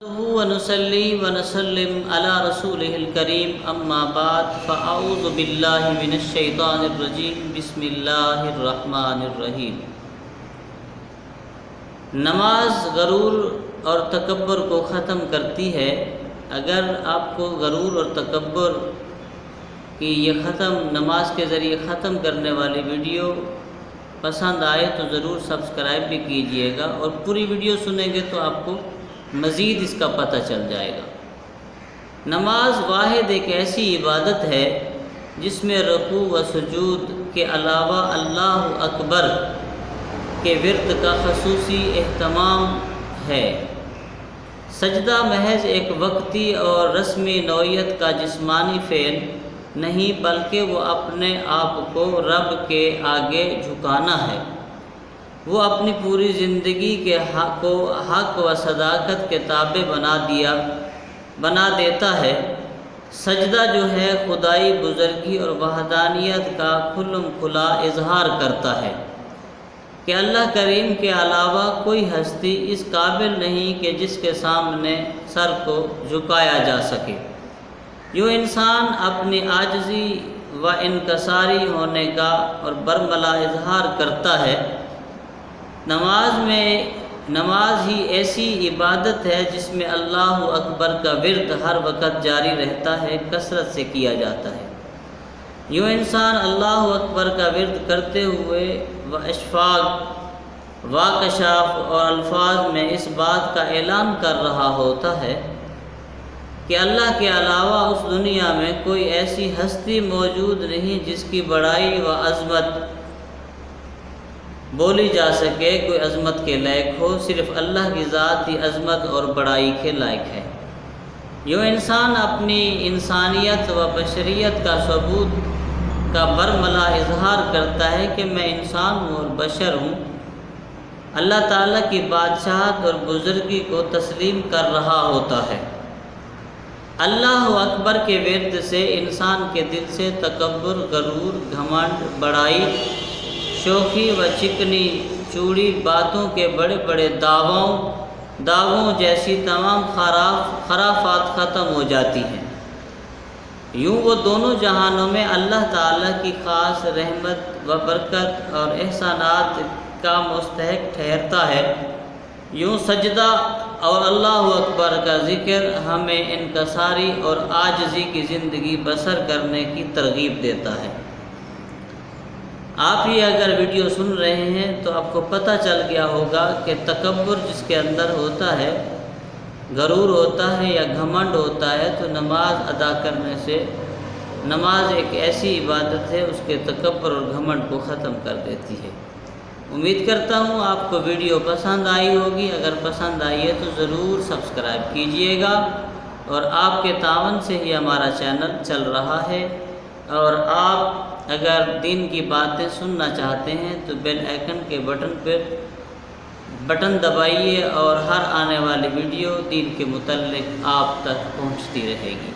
ونصلي ونسلم على رسوله الكريم اما بعد فاعوذ بالله من الشیطان الرجیم بسم اللہ الرحمن الرحیم۔ نماز غرور اور تکبر کو ختم کرتی ہے۔ اگر آپ کو غرور اور تکبر کی یہ نماز کے ذریعے ختم کرنے والی ویڈیو پسند آئے تو ضرور سبسکرائب بھی کیجئے گا، اور پوری ویڈیو سنیں گے تو آپ کو مزید اس کا پتہ چل جائے گا۔ نماز واحد ایک ایسی عبادت ہے جس میں رکوع و سجود کے علاوہ اللہ اکبر کے ورد کا خصوصی اہتمام ہے۔ سجدہ محض ایک وقتی اور رسمی نوعیت کا جسمانی فعل نہیں، بلکہ وہ اپنے آپ کو رب کے آگے جھکانا ہے۔ وہ اپنی پوری زندگی کے حق و صداقت کے تابع بنا دیتا ہے۔ سجدہ جو ہے خدائی بزرگی اور وحدانیت کا کھلم کھلا اظہار کرتا ہے کہ اللہ کریم کے علاوہ کوئی ہستی اس قابل نہیں کہ جس کے سامنے سر کو جھکایا جا سکے۔ یوں انسان اپنی عاجزی و انکساری ہونے کا اور برملا اظہار کرتا ہے۔ نماز ہی ایسی عبادت ہے جس میں اللہ اکبر کا ورد ہر وقت جاری رہتا ہے، کثرت سے کیا جاتا ہے۔ یوں انسان اللہ اکبر کا ورد کرتے ہوئے اشفاق واکشاف اور الفاظ میں اس بات کا اعلان کر رہا ہوتا ہے کہ اللہ کے علاوہ اس دنیا میں کوئی ایسی ہستی موجود نہیں جس کی بڑائی و عظمت بولی جا سکے، کوئی عظمت کے لائق ہو۔ صرف اللہ کی ذات ہی عظمت اور بڑائی کے لائق ہے۔ یوں انسان اپنی انسانیت و بشریت کا ثبوت کا برملا اظہار کرتا ہے کہ میں انسان ہوں اور بشر ہوں۔ اللہ تعالیٰ کی بادشاہت اور بزرگی کو تسلیم کر رہا ہوتا ہے۔ اللہ اکبر کے ورد سے انسان کے دل سے تکبر، غرور، گھمنڈ، بڑائی، شوخی و چکنی چوڑی باتوں کے بڑے بڑے دعووں جیسی تمام خرافات ختم ہو جاتی ہیں۔ یوں وہ دونوں جہانوں میں اللہ تعالیٰ کی خاص رحمت و برکت اور احسانات کا مستحق ٹھہرتا ہے۔ یوں سجدہ اور اللہ اکبر کا ذکر ہمیں انکساری اور عاجزی کی زندگی بسر کرنے کی ترغیب دیتا ہے۔ آپ ہی اگر ویڈیو سن رہے ہیں تو آپ کو پتہ چل گیا ہوگا کہ تکبر جس کے اندر ہوتا ہے، غرور ہوتا ہے یا گھمنڈ ہوتا ہے، تو نماز ادا کرنے سے نماز ایک ایسی عبادت ہے اس کے تکبر اور گھمنڈ کو ختم کر دیتی ہے۔ امید کرتا ہوں آپ کو ویڈیو پسند آئی ہوگی۔ اگر پسند آئی ہے تو ضرور سبسکرائب کیجئے گا، اور آپ کے تعاون سے ہی ہمارا چینل چل رہا ہے۔ اور آپ اگر دین کی باتیں سننا چاہتے ہیں تو بیل آئیکن کے بٹن دبائیے، اور ہر آنے والی ویڈیو دین کے متعلق آپ تک پہنچتی رہے گی۔